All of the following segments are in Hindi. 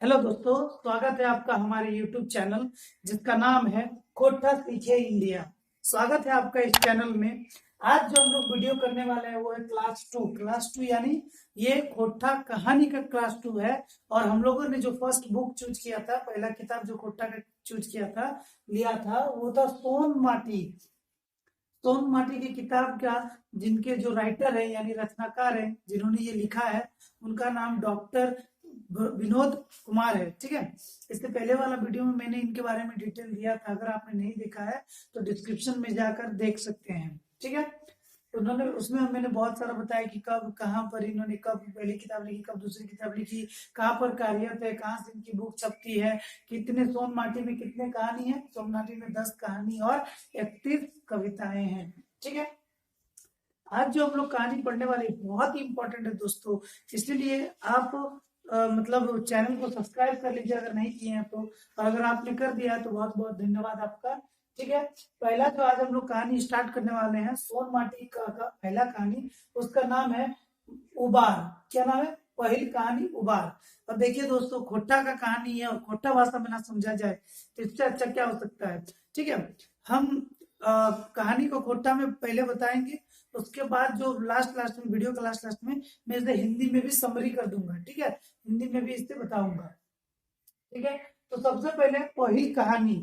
हेलो दोस्तों, स्वागत है आपका हमारे YouTube चैनल जिसका नाम है खोटा सीखे इंडिया। स्वागत है आपका इस चैनल में। आज जो हम लोग वीडियो करने वाले हैं वो है क्लास 2 यानी ये खोटा कहानी का क्लास 2 है। और हम लोगों ने जो फर्स्ट बुक चूज किया था, पहला किताब जो खोटा का चूज किया था, लिया था, वो था सोन माटी। सोन माटी की किताब का जिनके जो राइटर है यानी रचनाकार है, जिन्होंने ये लिखा है, उनका नाम डॉक्टर विनोद कुमार है। ठीक है। इससे पहले वाला वीडियो में मैंने इनके बारे में डिटेल दिया था, अगर आपने नहीं देखा है तो डिस्क्रिप्शन में जाकर देख सकते हैं। ठीक है। तो उन्होंने उसमें मैंने बहुत सारा बताया कि कब कहाँ पर इन्होंने कब पहली किताब लिखी, कब दूसरी किताब लिखी, कहाँ पर कार्यरत है, कहाँ से इनकी बुक छपती है, कितने सोन माटी में कितने कहानी है। सोन माटी में 10 कहानी और 31 कविताएं हैं। ठीक है। आज जो हम लोग कहानी पढ़ने वाले बहुत ही इंपॉर्टेंट है दोस्तों, इसलिए आप मतलब चैनल को सब्सक्राइब कर लीजिए अगर नहीं किए हैं तो, और अगर आपने कर दिया है तो बहुत बहुत धन्यवाद आपका। ठीक है। पहला जो आज हम लोग कहानी स्टार्ट करने वाले हैं, सोन माटी का पहला कहानी, उसका नाम है उबार। क्या नाम है? पहली कहानी उबार। अब देखिए दोस्तों, खोटा का कहानी है और खोटा भाषा में ना समझा जाए तो इससे अच्छा क्या हो सकता है। ठीक है। हम कहानी को खोटा में पहले बताएंगे, उसके बाद जो लास्ट लास्ट में, वीडियो का लास्ट लास्ट में मैं इसे हिंदी में भी समरी कर दूंगा। ठीक है। हिंदी में भी इसे बताऊंगा। ठीक है। तो सबसे पहले पहली कहानी,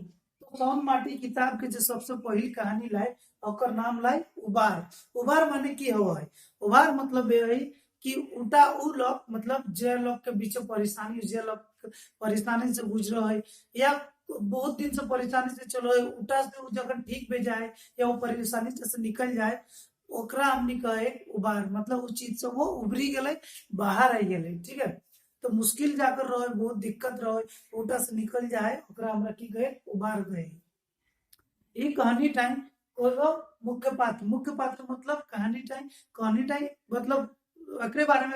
तो सोन माटी किताब के जो सबसे पहली कहानी लाए, और नाम लाए उबार। उबार माने की हो है? उबार मतलब ये है कि उल्टा उ लोग, मतलब जे लोग के बीच परेशानी, जे लोग परेशानी से गुजरो है, या बहुत दिन से परेशानी से चलो है, उल्टा से उ जगह ठीक भी जाए या वो परेशानी से निकल जाए, ओकरा हमनी कहे उबार। मतलब उस चीज से वो उभरी गए, बाहर आई गए। ठीक है। तो मुश्किल जाकर रहे, बहुत दिक्कत रहे, ऊटा से निकल जाए, ओकरा हमरा की गए उबार गए। ये कहानी टाइम कोनो मुख्य पात्र मतलब कहानी टाइम मतलब एकरे बारे में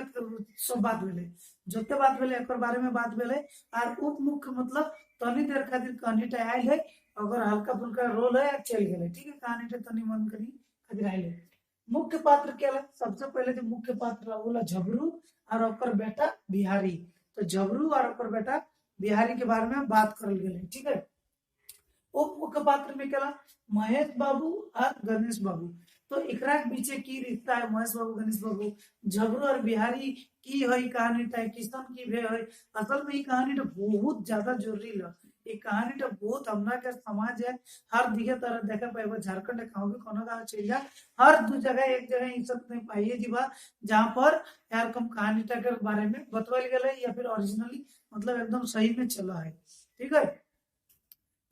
सब बात भेले, जोते बात भेले एकर बारे में बात भेले। और उप मुख्य मतलब तनी देर खातिर कहानी टाइम आयल है, अगर हल्का फुल्का रोल है चल गए। ठीक है। कहानी टाइम तनी मन करी खातिर आयल है। मुख्य पात्र क्या है? सबसे पहले जो मुख्य पात्र है वो झबरू और ओकर बेटा बिहारी। तो झबरू और ओकर बेटा बिहारी के बारे में बात करल गेल। ठीक है। उप मुख्य पात्र में क्या? महेश बाबू और गणेश बाबू। तो एकरा के बीचे की रिश्ता है महेश बाबू गणेश बाबू, झबरू और बिहारी की है कहानी टाइम किशन की भे है। असल में ये कहानी तो बहुत ज्यादा जरूरी है। ये कहानी तो बहुत हमरा के समाज है, हर दिखे तरह देखा पाए, झारखंड कहूँ भी कोनो गाँव चल जा, हर दू जगह एक जगह इन सब में पाइए जीवा, जहाँ पर यार कम कहानी के बारे में बतवाल गया या फिर ओरिजिनली मतलब एकदम सही में चला है। ठीक है।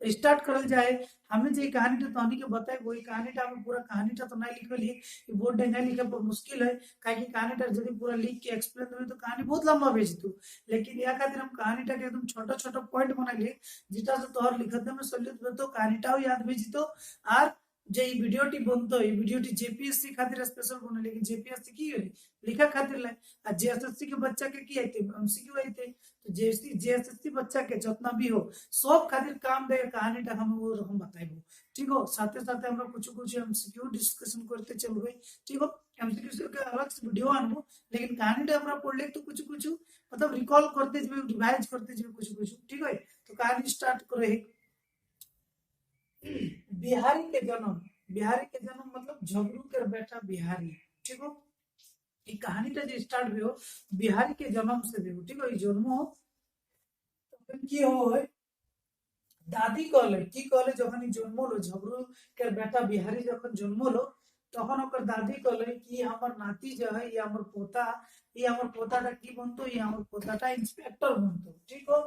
स्टार्ट करल जाए। हमें जो कहानी तो तहनी के बताए वही कहानी हमें पूरा कहानी तो नहीं लिखल है, बोर्ड नहीं लिखे पर मुश्किल है, कहीं कहानी यदि पूरा लिख के एक्सप्लेन देवे तो कहानी बहुत लंबा भेजतु। लेकिन या खातिर हम कहानी के एकदम छोटा छोटा पॉइंट बना लिए, जिटा से तोहर लिखत में सलियत तो कहानी याद भेजितो। और जो ये वीडियोटी बनतो, ये वीडियोटी जेपीएससी खातिर स्पेशल बने, लेकिन जेपीएससी की है लिखा खातिर ले, आ जेएसएससी के बच्चा के की आते एमसीक्यू आते। तो जेएसएससी बच्चा के जितना भी हो सब खातिर काम दे कहानी टा हम वो हम बताइबो। ठीक हो। साथे साथे हमरा कुछ कुछ एमसीक्यू डिस्कशन करते चलबे। ठीक हो। एमसीक्यू के अलग से वीडियो आनबो, लेकिन कहानी टा हमरा पढ़ले तो कुछ कुछ मतलब रिकॉल करते जबे, रिवाइज करते जबे कुछ कुछ। ठीक है। तो कहानी स्टार्ट करे। बिहारी के जन्म, बिहारी के जन्म मतलब झबरू के बेटा बिहारी। ठीक हो। ये कहानी टा जो स्टार्ट भी हो बिहारी के जन्म से भी हो। ठीक हो। ये जन्म हो तो की हो है, दादी कहले की कहले जखन जन्मलो झबरू के बेटा बिहारी जखन जन्मलो, तखन ओकर दादी कहले कि हमर नाती जो है, ये हमर पोता, ये हमर पोताटा की बनतो, ये हमर पोताटा इंस्पेक्टर बनतो। ठीक हो।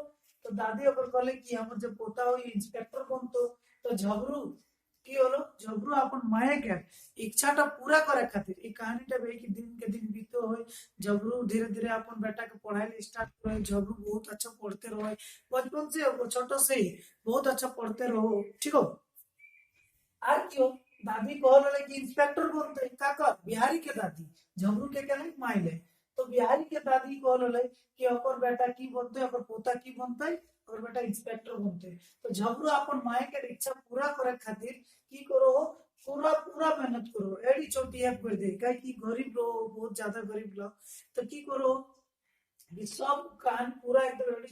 तो दादी ओकर कहले कि हमर जब पोता हो ये इंस्पेक्टर बनतो। तो झबरू की होलो, झबरू अपन माए के इच्छाटा पूरा करे खातिर ई कहानीटा बे कि दिन के दिन बीतो होय, झबरू धीरे धीरे अपन बेटा के पढ़ाई स्टार्ट करे। झबरू बहुत अच्छा पढ़ते रहे, बचपन से छोटो से ही बहुत अच्छा पढ़ते रहो। ठीक हो। आर क्यों दादी कहल रहे कि इंस्पेक्टर बनते का कर, बिहारी के दादी झमरू के कहले माइले। तो बिहारी के दादी कहल रहे कि ओकर बेटा की बनते, ओकर पोता की बनते, और बेटा इंस्पेक्टर बनते। तो झमरू अपन माए के इच्छा पूरा करे खातिर की करो, पूरा पूरा मेहनत करो, एडी छोटी एक कर दे, काहे कि गरीब लोग बहुत ज्यादा गरीब लोग। तो की करो, कि सब कान पूरा एकदम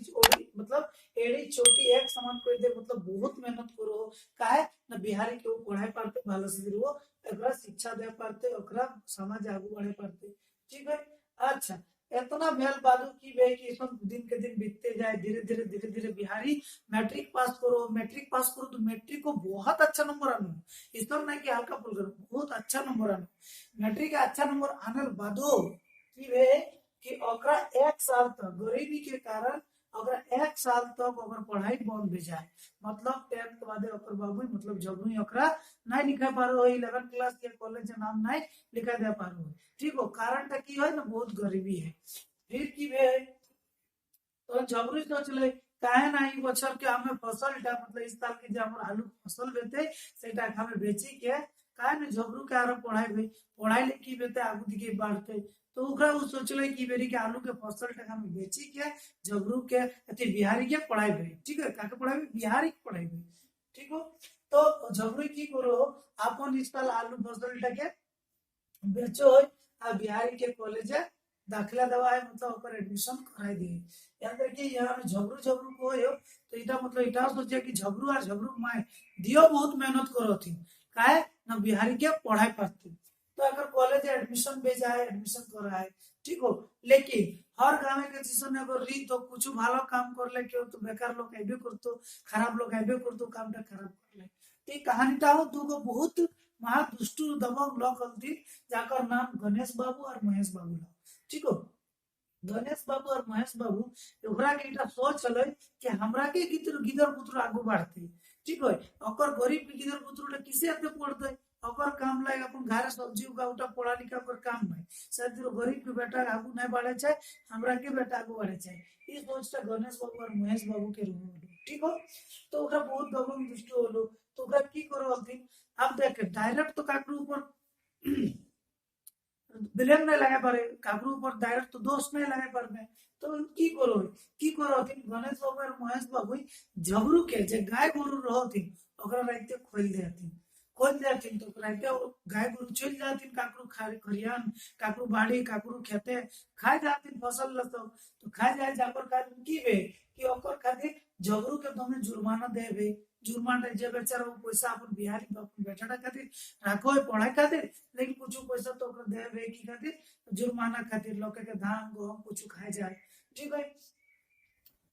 मतलब एड़ी चोटी एक समान कर दे, मतलब बहुत मेहनत करो। काहे ना बिहारी के पढ़ाई पारते भालो से फिर वो एकरा शिक्षा दे पारते, ओकरा समाज आगू बढ़े पारते। ठीक है। अच्छा, इतना भेल बादू की बे कि सब दिन के दिन बीतते जाए, धीरे धीरे बिहारी मैट्रिक पास करो, मैट्रिक पास करो तो मैट्रिक को बहुत अच्छा नंबर आनो, इस तरह नहीं कि हल्का फुल्का, बहुत अच्छा नंबर आनो। मैट्रिक का अच्छा नंबर आने बादो की बे कि ओकरा एक साल तक गरीबी के कारण अगर एक साल तक अगर पढ़ाई बंद भी जाए, मतलब 10th के बाद ओकर बाबू मतलब जब ही ओकरा नहीं लिखा पारो हो, 11 क्लास के कॉलेज के नाम नहीं लिखा दे पारो हो। ठीक हो, कारण टा की है ना, बहुत गरीबी है। फिर की बे तो जबरी सोच ले काहे ना ई बछर के हमें फसल टा मतलब इस साल के जो हमर आलू फसल बेते सेटा के हमें बेची के काहे ना झबरू के आरो पढ़ाई भई, पढ़ाई ले की बेते आगू दिखे बढ़ते। तो ओकरा उ सोचले कि बेरी के आलू के फसल टा हमें बेची के झबरू के अति बिहारी के पढ़ाई भई। ठीक है, काके पढ़ाई भई, बिहारी के पढ़ाई भई। ठीक हो। तो झबरू की करो, अपन इस साल आलू फसल टा के बेचो होय आ बिहारी के कॉलेज दाखिला दवा है, मतलब ओकर एडमिशन कराई दिए। याद रखिए यहाँ में झबरू झबरू को हो तो इटा मतलब इटा सोचे कि झबरू और झबरू माए दियो बहुत मेहनत करो थी, काहे ना बिहारी के पढ़ाई पाती। तो अगर कॉलेज एडमिशन भेजा है, एडमिशन करा है। ठीक हो। लेकिन हर गाँव के जिसन अगर री तो कुछ भालो काम कर ले क्यों तो बेकार लोग ऐबे करतो, खराब लोग ऐबे करतो, काम टा खराब कर ले। तो कहानीटा हो दूगो बहुत महादुष्टु दबंग लोग हल्दी जाकर नाम गणेश बाबू और महेश बाबू ला। ठीक हो। गणेश बाबू और महेश बाबू ओकरा के इटा सोच चले कि हमरा के गिदर पुत्र आगू बढ़ते। ठीक है। ओकर गरीब के गिदर पुत्र किसे आते पढ़ते, ओकर काम लायक अपन घर सब्जी उगा पढ़ा लिखा कर काम नहीं, शायद गरीब के बेटा आगू नहीं बढ़े चाहे, हमरा के बेटा आगू बढ़े चाहे, ये सोचता गणेश बाबू और महेश बाबू के रूप। ठीक हो। तो ओकरा बहुत दबंग दुष्ट होलो। तो ओकरा की करो हथिन, अब देख डायरेक्ट तो काकरो ऊपर ब्लेम नहीं लगे पारे, काकरो ऊपर डायरेक्ट तो दोष नहीं लगे पारे। तो की करो, थी गणेश बाबू और महेश बाबू झबरू के जे गाय गोरु रहथिन ओकरा राइते खोल देथिन, खोल देथिन तो राइते गाय गोरु चल जाथिन काकरो खरियान, काकरो बाड़ी, काकरो खेते खा जाथिन फसल ल सब। तो खा जाए जाकर का की बे कि ओकर खातिर झबरू के तुमने जुर्माना देबे, जुर्माना जे बेचारा वो पैसा अपन बिहारी अपन बेटाटा खातिर राखो है पढ़ाई खातिर, लेकिन कुछ पैसा तो ओकर देबे की खातिर, जुर्माना खातिर लोग के धान गहूम कुछ खाए जाए। ठीक है।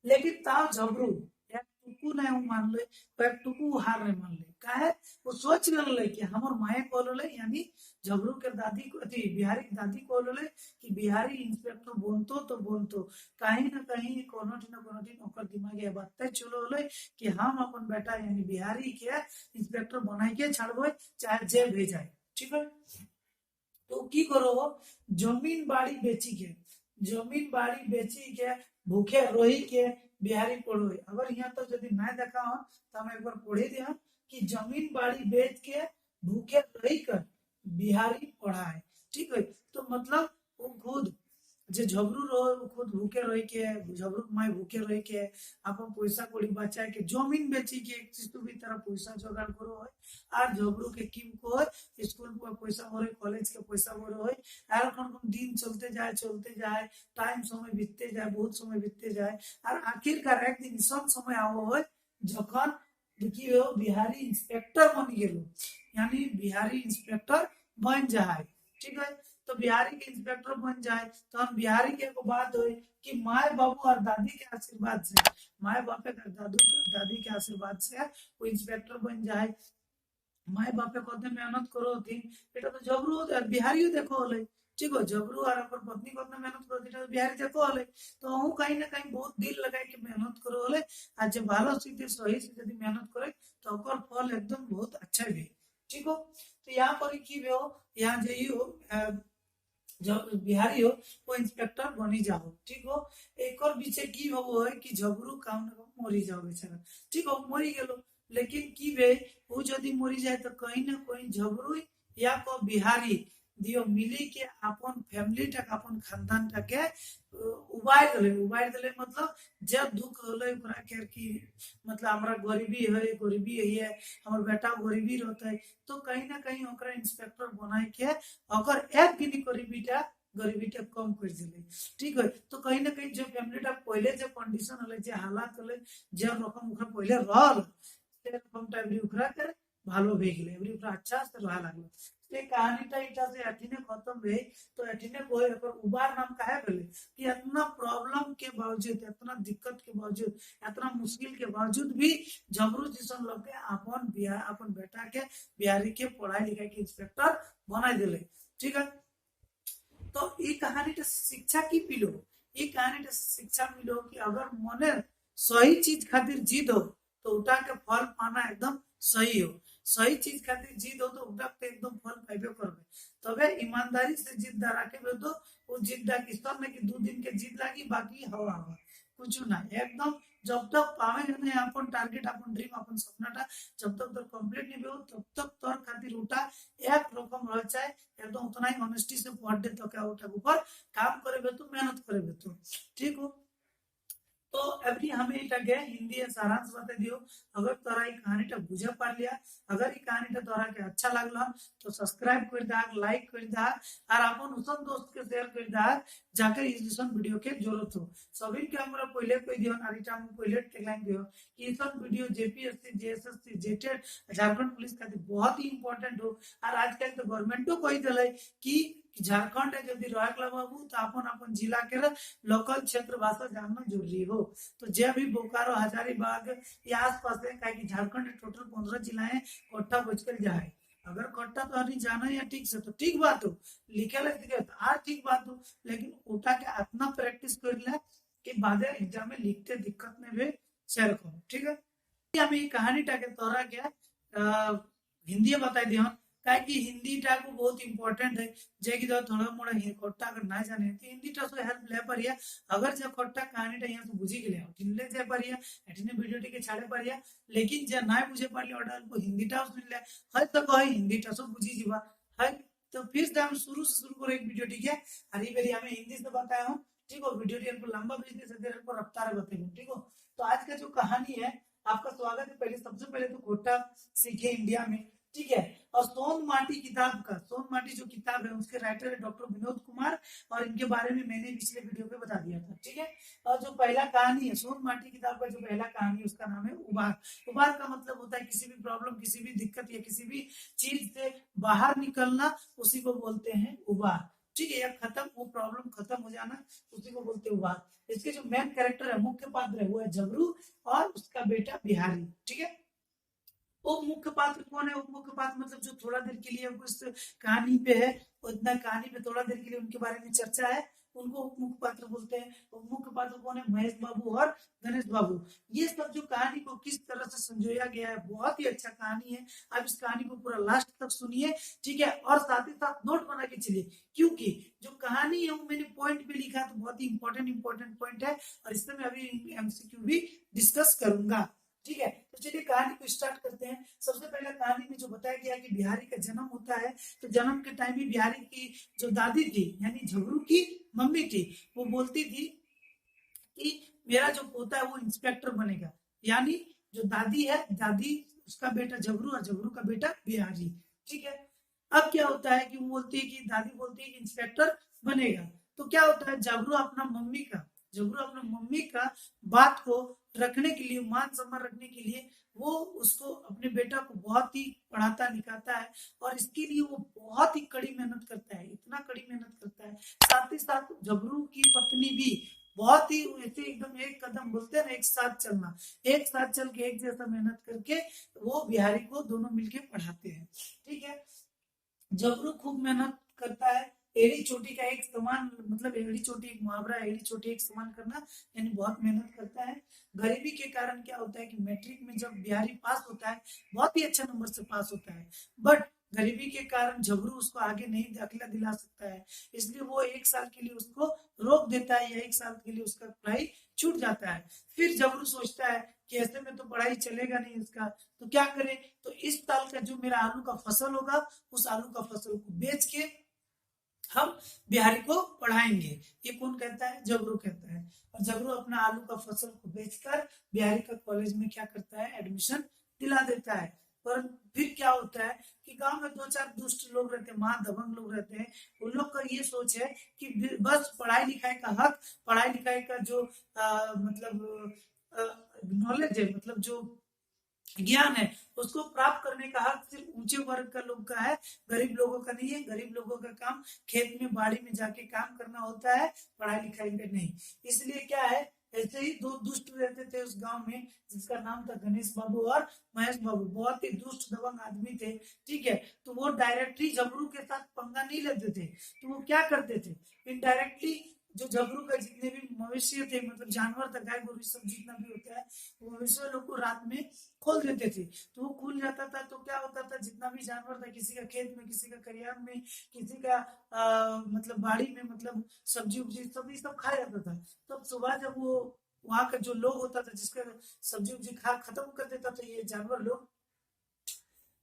लेकिन ताव झबरू एक टुकू नहीं वो मान ले, तो एक टुकू हार नहीं मान ले, काहे वो सोच ले कि हमर माए बोलले यानी झबरू के दादी को अथी बिहारी के दादी को बोलले कि बिहारी इंस्पेक्टर बनतो तो बनतो, कहीं ना कहीं कोनो दिन ओकर दिमाग ये बात चलो ले कि हम अपन बेटा यानी बिहारी के इंस्पेक्टर बनाई के छाड़बे चाहे जे भेजाए। ठीक है। तो की करो, जमीन बाड़ी बेची के, जमीन बाड़ी बेची के भूखे रही के बिहारी पढ़ो। अगर यहाँ तो यदि ना देखा हो तो हम एक बार पढ़े दिया कि जमीन बाड़ी बेच के भूखे रही कर बिहारी पढ़ाए। ठीक है। तो मतलब वो खुद जे झबरू रहो वो खुद भूखे रह के, झबरू माई भूखे रह के अपन पैसा कौड़ी बचाए के जमीन बेची के एक चीज तो भी तरह पैसा जोगाड़ करो है। আর झबरू के किम को स्कूल पर पैसा भरे, कॉलेज के पैसा भरे है। আর कौन दिन चलते जाए टाइम समय बीतते जाए, बहुत समय बीतते जाए, और आखिरकार एक दिन सब समय आवो है जखन देखिए बिहारी इंस्पेक्टर बन गेलो, यानी बिहारी इंस्पेक्टर बन जाए। ठीक है। तो बिहारी के इंस्पेक्टर बन जाए तो हम बिहारी के एगो बात हो कि माए बाबू और दादी के आशीर्वाद से, माए बापे का दादी के आशीर्वाद से वो इंस्पेक्टर बन जाए। माए बापे कते मेहनत करो थी, এটা তো ঝবরু বিহারিও দেখো হলে। ठीक हो। झबरू और अपन पत्नी को मेहनत करो थी बिहारी देखो हले। तो हूँ कहीं ना कहीं बहुत दिल लगाए कि मेहनत करो हले, आज जब भालो सीधे सही से यदि मेहनत करे तो ओकर फल एकदम बहुत अच्छा भी। ठीक हो। तो यहाँ पर की हो, यहाँ जे हो जो बिहारी हो वो इंस्पेक्टर बनी जाओ। ठीक हो। एक और पीछे की हो है कि झबरू काम ना काम मरी जाओ बेचारा। ठीक हो, मरी गेलो, लेकिन की बे वो यदि मरी जाए तो कहीं ना कहीं झबरू या को बिहारी दियो मिली के अपन फैमिली तक अपन खानदान तक के उबार देले मतलब जब दुख होले ओकरा के कि मतलब हमरा गरीबी है हमर बेटा गरीबी रहते है, तो कहीं ना कहीं ओकरा इंस्पेक्टर बनाए के अगर एक दिन गरीबीटा गरीबी के कम कर दिले। ठीक है, तो कहीं ना कहीं जो फैमिलीटा पहले जो कंडीशन हले जे हालात हले जे रकम उखरा पहले रहल से रकमटा एवरी उखरा कर ভালো হয়ে গেলে এবারে ওটা আচ্ছা আস্তে রহা লাগলো এই কাহিনীটা এটা से अठिने खत्म भई तो अठिने कोई पर उबार नाम काहे भेले कि इतना प्रॉब्लम के बावजूद इतना दिक्कत के बावजूद इतना मुश्किल के बावजूद भी जबरू जिसन लोग के अपन बेटा के बिहारी के पढ़ाई लिखाई के इंस्पेक्टर बना दिले। ठीक है, तो ये कहानी शिक्षा की पिलो ये कहानी शिक्षा मिलो कि अगर मने सही चीज खातिर जिद हो तो उठा के फल पाना एकदम सही हो, सही चीज खातिर जिद हो तो उठा के एकदम फल पाइबे करबे। तबे ईमानदारी से जिद राखे तो वो जिद की सब में कि 2 दिन के जिद लागी बाकी हवा हवा कुछ ना एकदम जब तक पावे नहीं अपन टारगेट अपन ड्रीम अपन सपनाटा जब तक तो कंप्लीट नहीं हो तब तक तोर खातिर उठा एक रकम रह जाए एकदम उतना ही ऑनेस्टी से पढ़ दे तो क्या उठा ऊपर काम करे तो मेहनत करे तो ठीक हो। तो एवरी हमें इटा के हिंदी सारांश बता दियो अगर तोरा ये कहानीटा बुझे पार लिया अगर ये कहानीटा तोरा के अच्छा लागला तो सब्सक्राइब कर दा लाइक कर दा और अपन उसन दोस्त के शेयर कर दा जाकर इस वीडियो के जरूरत हो सभी के हमरा पहले कोई दियो नारीटा हम पहले टैगलाइन दियो कि इसन video JPSC JSSC JTET Jharkhand police का बहुत ही इंपॉर्टेंट हो और आजकल तो गवर्नमेंटो कही दिले कि झारखंड है यदि रहला बाबू तो अपन अपन जिला के लोकल क्षेत्र भाषा जानना जरूरी हो। तो जे भी बोकारो हजारीबाग या आसपास है कहीं झारखंड टोटल 15 जिला है कोट्टा बचकर जाए अगर कोट्टा तो नहीं जाना है ठीक से तो ठीक बात हो लिखे तो ठीक बात हो लेकिन उठा के इतना प्रैक्टिस कर ले कि बाद एग्जाम में लिखते दिक्कत नहीं हुए शेयर करो। ठीक है, हमें कहानी टाके तोरा क्या हिंदी बता दियो काहे कि हिंदी टा को बहुत इंपॉर्टेंट है जे कि थोड़ा मोड़ा कोट्टा अगर ना जाने तो हिंदी टा से हेल्प ले परिया अगर जे कोट्टा कहानी टा यहां से बुझी गेले किनले जे परिया एठने वीडियो टी के छाड़े परिया लेकिन जे ना बुझे पारले ऑर्डर को हिंदी टा सुन ले है तो कहे हिंदी टा से बुझी जीवा है। तो फिर से हम शुरू से शुरू करो एक वीडियो टी के अरे बेरी हमें हिंदी से बताया हूं ठीक हो वीडियो टी को लंबा भेज दे सकते को रफ्तार बताएंगे ठीक हो। तो आज का जो कहानी है आपका स्वागत है पहले सबसे पहले तो कोटा सीखे इंडिया में ठीक है और सोन माटी किताब का सोन माटी जो किताब है उसके राइटर है डॉक्टर विनोद कुमार और इनके बारे में मैंने पिछले वीडियो पे बता दिया था। ठीक है, और जो पहला कहानी है सोन माटी किताब का जो पहला कहानी है उसका नाम है उबार। उबार का मतलब होता है किसी भी प्रॉब्लम किसी भी दिक्कत या किसी भी चीज से बाहर निकलना उसी को बोलते हैं उबार। ठीक है, या खत्म वो प्रॉब्लम खत्म हो जाना उसी को बोलते हैं उबार। इसके जो मेन कैरेक्टर है मुख्य पात्र है वो है जबरू और उसका बेटा बिहारी। ठीक है, उप मुख्य पात्र कौन है? उप मुख्य पात्र मतलब जो थोड़ा देर के लिए उस कहानी पे है उतना कहानी पे थोड़ा देर के लिए उनके बारे में चर्चा है उनको उप मुख्य पात्र बोलते हैं। उप मुख्य पात्र कौन है? महेश बाबू और गणेश बाबू। ये सब जो कहानी को किस तरह से संजोया गया है बहुत ही अच्छा कहानी है। आप इस कहानी को पूरा लास्ट तक सुनिए ठीक है, और साथ ही साथ नोट बना के चलिए क्योंकि जो कहानी है वो मैंने पॉइंट पे लिखा तो बहुत ही इंपॉर्टेंट पॉइंट है और इससे मैं अभी एमसीक्यू भी डिस्कस करूंगा। ठीक है, तो चलिए कहानी को स्टार्ट करते हैं। सबसे पहले कहानी में जो बताया गया कि बिहारी का जन्म होता है तो जन्म के टाइम ही बिहारी की जो दादी थी यानी झबरू की मम्मी थी वो बोलती थी कि मेरा जो पोता है वो इंस्पेक्टर बनेगा। यानी जो दादी है दादी उसका बेटा झबरू और झबरू का बेटा बिहारी। ठीक है, अब क्या होता है कि वो बोलती है कि दादी बोलती है कि इंस्पेक्टर बनेगा तो क्या होता है झबरू अपना मम्मी का बात को रखने के लिए मान सम्मान रखने के लिए वो उसको अपने बेटा को बहुत ही पढ़ाता लिखाता है और इसके लिए वो बहुत ही कड़ी मेहनत करता है इतना कड़ी मेहनत करता है। साथ ही साथ झबरू की पत्नी भी बहुत ही ऐसे एकदम एक कदम बोलते हैं ना एक साथ चलना एक साथ चल के एक जैसा मेहनत करके वो बिहारी को दोनों मिलके पढ़ाते हैं। ठीक है, झबरू खूब मेहनत करता है। एड़ी चोटी का एक समान मतलब एड़ी चोटी एक मुहावरा एड़ी चोटी एक समान करना यानी बहुत मेहनत करता है। गरीबी के कारण क्या होता है कि मैट्रिक में जब बिहारी पास होता है बहुत ही अच्छा नंबर से पास होता है बट गरीबी के कारण झबरू उसको आगे नहीं दाखिला दिला सकता है इसलिए वो 1 साल के लिए उसको रोक देता है या 1 साल के लिए उसका पढ़ाई छूट जाता है। फिर झबरू सोचता है कि ऐसे में तो पढ़ाई चलेगा नहीं इसका तो क्या करे तो इस साल का जो मेरा आलू का फसल होगा उस आलू का फसल को बेच के हम बिहारी को पढ़ाएंगे। ये कौन कहता है? झबरू कहता है। और झबरू अपना आलू का फसल को बेचकर बिहारी का कॉलेज में क्या करता है एडमिशन दिला देता है। पर फिर क्या होता है कि गांव में 2-4 दुष्ट लोग रहते हैं, महादबंग लोग रहते हैं। उन लोग का ये सोच है कि बस पढ़ाई लिखाई का हक, पढ़ाई लिखाई का जो मतलब नॉलेज है, मतलब जो ज्ञान है, उसको प्राप्त करने का हक सिर्फ ऊंचे वर्ग का लोग का है, गरीब लोगों का नहीं है। गरीब लोगों का काम खेत में बाड़ी में जाके काम करना होता है, पढ़ाई लिखाई में नहीं। इसलिए क्या है, ऐसे ही दो दुष्ट रहते थे उस गांव में, जिसका नाम था गणेश बाबू और महेश बाबू। बहुत ही दुष्ट दबंग आदमी थे, ठीक है। तो वो डायरेक्टली झबरू के साथ पंगा नहीं लेते थे, तो वो क्या करते थे, इनडायरेक्टली जो झबरू का जितने भी मवेशी थे, मतलब जानवर था, गाय गोरू सब जितना भी होता है, वो मवेशियों लोग को रात में खोल देते थे। तो वो खुल जाता था तो क्या होता था, जितना भी जानवर था, किसी का खेत में, किसी का खलिहान में, किसी का मतलब बाड़ी में, मतलब सब्जी उब्जी सब्जी सब खा जाता था। तब सुबह जब वो वहां का जो लोग होता था, जिसका सब्जी उब्जी खा खत्म कर देता था ये जानवर लोग,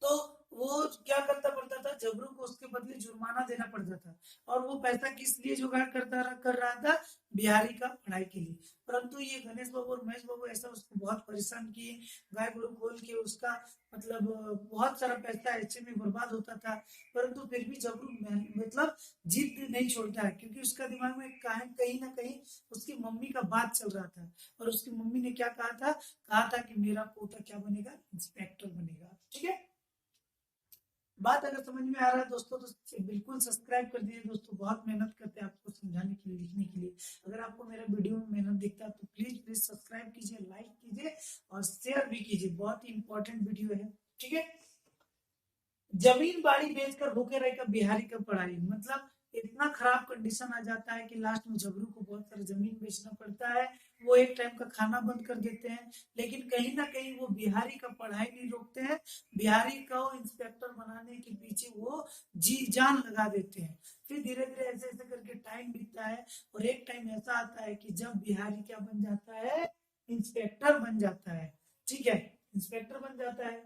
तो वो क्या करता पड़ता था, झबरू को उसके बदले जुर्माना देना पड़ता था। और वो पैसा किस लिए जुगाड़ कर रहा था, बिहारी का पढ़ाई के लिए। परंतु ये गणेश बाबू और महेश बाबू ऐसा उसको बहुत परेशान किए, गाय गोरू खोल के उसका मतलब बहुत सारा पैसा ऐसे में बर्बाद होता था। परंतु फिर भी झबरू मतलब जिद नहीं छोड़ता है, क्योंकि उसका दिमाग में कहीं ना कहीं उसकी मम्मी का बात चल रहा था। और उसकी मम्मी ने क्या कहा था कि मेरा पोता क्या बनेगा, इंस्पेक्टर बनेगा, ठीक है। बात अगर समझ में आ रहा है दोस्तों, तो बिल्कुल सब्सक्राइब कर दीजिए दोस्तों। बहुत मेहनत करते हैं आपको समझाने के लिए, लिखने के लिए। अगर आपको मेरा वीडियो में मेहनत दिखता है तो प्लीज प्लीज सब्सक्राइब कीजिए, लाइक कीजिए और शेयर भी कीजिए। बहुत ही इंपॉर्टेंट वीडियो है, ठीक है। जमीन बाड़ी बेचकर भूखे रहेगा बिहारी का पढ़ाई, मतलब इतना खराब कंडीशन आ जाता है कि लास्ट में झबरू को बहुत सारा जमीन बेचना पड़ता है। वो एक टाइम का खाना बंद कर देते हैं, लेकिन कहीं ना कहीं वो बिहारी का पढ़ाई नहीं रोकते हैं। बिहारी को इंस्पेक्टर बनाने के पीछे वो जी जान लगा देते हैं। फिर धीरे धीरे ऐसे ऐसे करके टाइम बीतता है, और एक टाइम ऐसा आता है कि जब बिहारी क्या बन जाता है, इंस्पेक्टर बन जाता है, ठीक है। इंस्पेक्टर बन जाता है।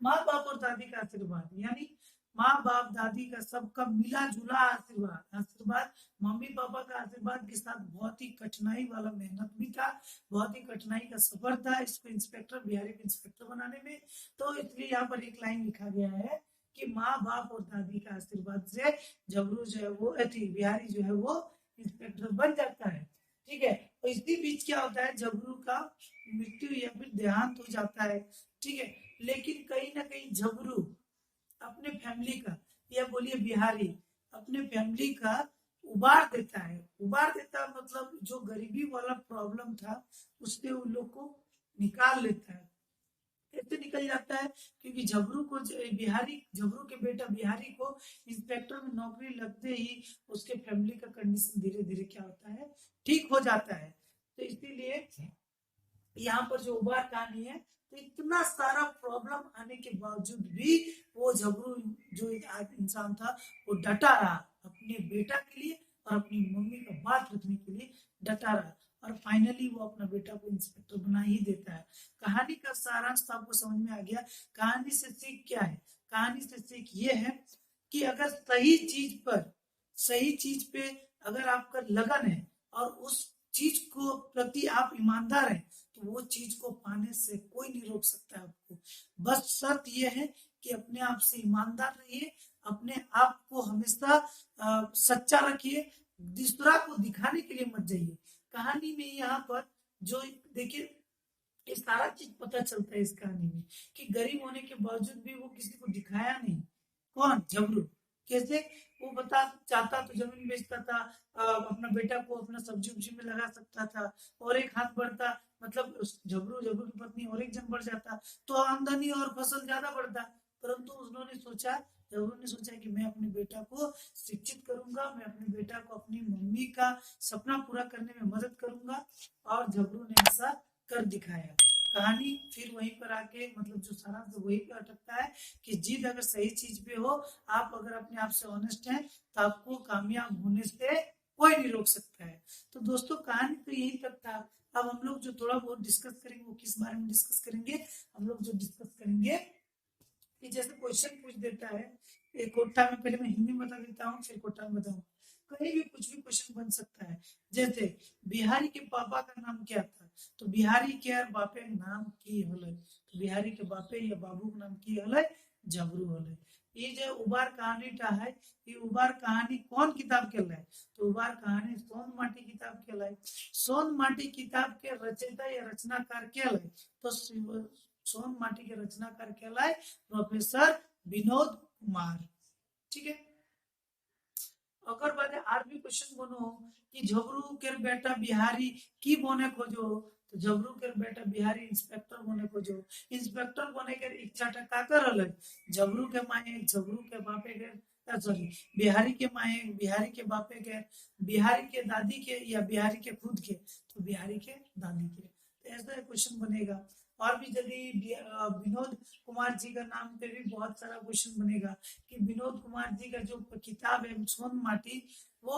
माँ बाप और दादी का आशीर्वाद, यानी माँ बाप दादी का सबका मिला जुला आशीर्वाद, आशीर्वाद मम्मी पापा का आशीर्वाद के साथ बहुत ही कठिनाई वाला मेहनत भी था, बहुत ही कठिनाई का सफर था इसको इंस्पेक्टर, बिहारी को इंस्पेक्टर बनाने में। तो इसलिए यहाँ पर एक लाइन लिखा गया है कि माँ बाप और दादी का आशीर्वाद से झबरू जो है वो बिहारी जो है वो इंस्पेक्टर बन जाता है, ठीक है। और इसी बीच क्या होता है, झबरू का मृत्यु या फिर देहांत हो जाता है, ठीक है। लेकिन कहीं ना कहीं झबरू अपने फैमिली का, या बोलिए बिहारी अपने फैमिली का उबार देता है। उबार देता मतलब जो गरीबी वाला प्रॉब्लम था उससे उन लोग को निकाल लेता है। कैसे निकल जाता है, क्योंकि झबरू को बिहारी, झबरू के बेटा बिहारी को इंस्पेक्टर में नौकरी लगते ही उसके फैमिली का कंडीशन धीरे धीरे क्या होता है, ठीक हो जाता है। तो इसीलिए यहाँ पर जो उबार कहानी है, तो इतना सारा प्रॉब्लम आने के बावजूद भी वो झबरू जो इंसान था वो डटा रहा अपने बेटा के लिए, और अपनी मम्मी का बात रखने के लिए डटा रहा। और फाइनली वो अपना बेटा को इंस्पेक्टर बना ही देता है। कहानी का सारांश तो आपको समझ में आ गया। कहानी से सीख क्या है, कहानी से सीख ये है कि अगर सही चीज पे अगर आपका लगन है और उस चीज को प्रति आप ईमानदार हैं, तो वो चीज को पाने से कोई नहीं रोक सकता है आपको। बस शर्त ये है कि अपने आप से ईमानदार रहिए, अपने आप को हमेशा सच्चा रखिए, दूसरा को दिखाने के लिए मत जाइए। कहानी में यहाँ पर जो देखिए, ये सारा चीज पता चलता है इस कहानी में कि गरीब होने के बावजूद भी वो किसी को दिखाया नहीं। कौन, झबरू। कैसे, वो बता चाहता तो जमीन बेचता था, अपना बेटा को अपना सब्जी उब्जी में लगा सकता था, और एक हाथ बढ़ता, मतलब झबरू की पत्नी और एक जन बढ़ जाता तो आमदनी और फसल ज्यादा बढ़ता। परंतु उन्होंने सोचा, झबरू ने सोचा कि मैं अपने बेटा को शिक्षित करूंगा, मैं अपने बेटा को अपनी मम्मी का सपना पूरा करने में मदद करूंगा, और झबरू ने ऐसा कर दिखाया। कहानी फिर वहीं पर आके, मतलब जो सारांश वहीं पे अटकता है कि जिद अगर सही चीज पे हो, आप अगर अपने आप से ऑनेस्ट हैं, तो आपको कामयाब होने से कोई नहीं रोक सकता है। तो दोस्तों कहानी तो यही तक था। अब हम लोग जो थोड़ा बहुत डिस्कस करेंगे वो किस बारे में डिस्कस करेंगे, हम लोग जो डिस्कस करेंगे कि जैसे क्वेश्चन पूछ देता है एक कोठा में, पहले मैं हिंदी में बता देता हूँ फिर कोठा में बताऊँ। कहीं भी कुछ भी क्वेश्चन बन सकता है। जैसे बिहारी के पापा का नाम क्या था, तो बिहारी के यार बापे नाम की होले, तो बिहारी के बापे या बाबू के नाम की होले, जबरू होले। ये जो उबार कहानी टा है, ये उबार कहानी कौन किताब के लाए, तो उबार कहानी सोन माटी किताब के लाए। सोन माटी किताब के रचयिता या रचनाकार के लाए, तो सोन माटी के रचनाकार के लाए प्रोफेसर विनोद कुमार। ठीक है, अगर बात आर भी क्वेश्चन बनो कि झबरू के बेटा बिहारी की बने खोजो, तो झबरू के बेटा बिहारी इंस्पेक्टर बने खोजो। इंस्पेक्टर बने के इच्छा का कर झबरू के माए, झबरू के बापे के, सॉरी बिहारी के माए, बिहारी के बापे के, बिहारी के दादी के या बिहारी के खुद के, तो बिहारी के दादी के। तो ऐसा क्वेश्चन बनेगा। और भी यदि विनोद कुमार जी का नाम पे भी बहुत सारा क्वेश्चन बनेगा कि विनोद कुमार जी का जो किताब है सोन माटी, वो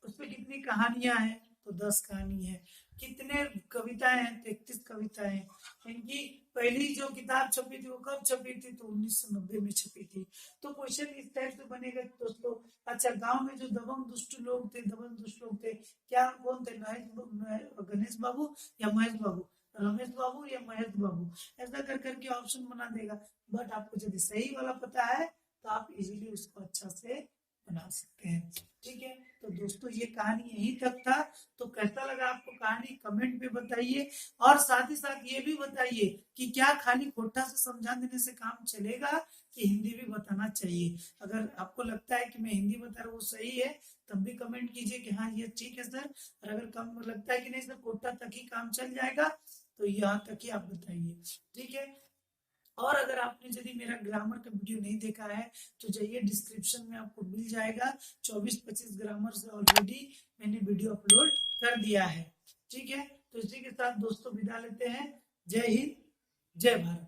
उसमें कितनी कहानियां हैं, तो 10 कहानी है। कितने कविताएं हैं, 33 कविताएं हैं। इनकी पहली जो किताब छपी थी वो कब छपी थी, तो 1990 में छपी थी। तो क्वेश्चन इस टाइप से बनेगा दोस्तों। अच्छा, गांव में जो दबंग दुष्ट लोग थे, क्या कौन थे, गणेश बाबू या महेश बाबू, रमेश बाबू या महेश बाबू, ऐसा कर करके ऑप्शन बना देगा। बट आपको यदि सही वाला पता है तो आप इजीली उसको अच्छा से बना सकते हैं। ठीक है, तो दोस्तों ये कहानी यहीं तक था। तो कैसा लगा आपको कहानी, कमेंट में बताइए। और साथ ही साथ ये भी बताइए कि क्या खाली खोटा से समझा देने से काम चलेगा कि हिंदी भी बताना चाहिए। अगर आपको लगता है कि मैं हिंदी बता रहा हूँ सही है, तब भी कमेंट कीजिए कि हाँ ये ठीक है सर। और अगर कम लगता है कि नहीं सर कोटा तक ही काम चल जाएगा, तो यहाँ तक ही आप बताइए। ठीक है, और अगर आपने यदि मेरा ग्रामर का वीडियो नहीं देखा है तो जाइए डिस्क्रिप्शन में आपको मिल जाएगा। 24-25 ग्रामर से ऑलरेडी मैंने वीडियो अपलोड कर दिया है। ठीक है, तो इसी के साथ दोस्तों विदा लेते हैं। जय हिंद, जय भारत।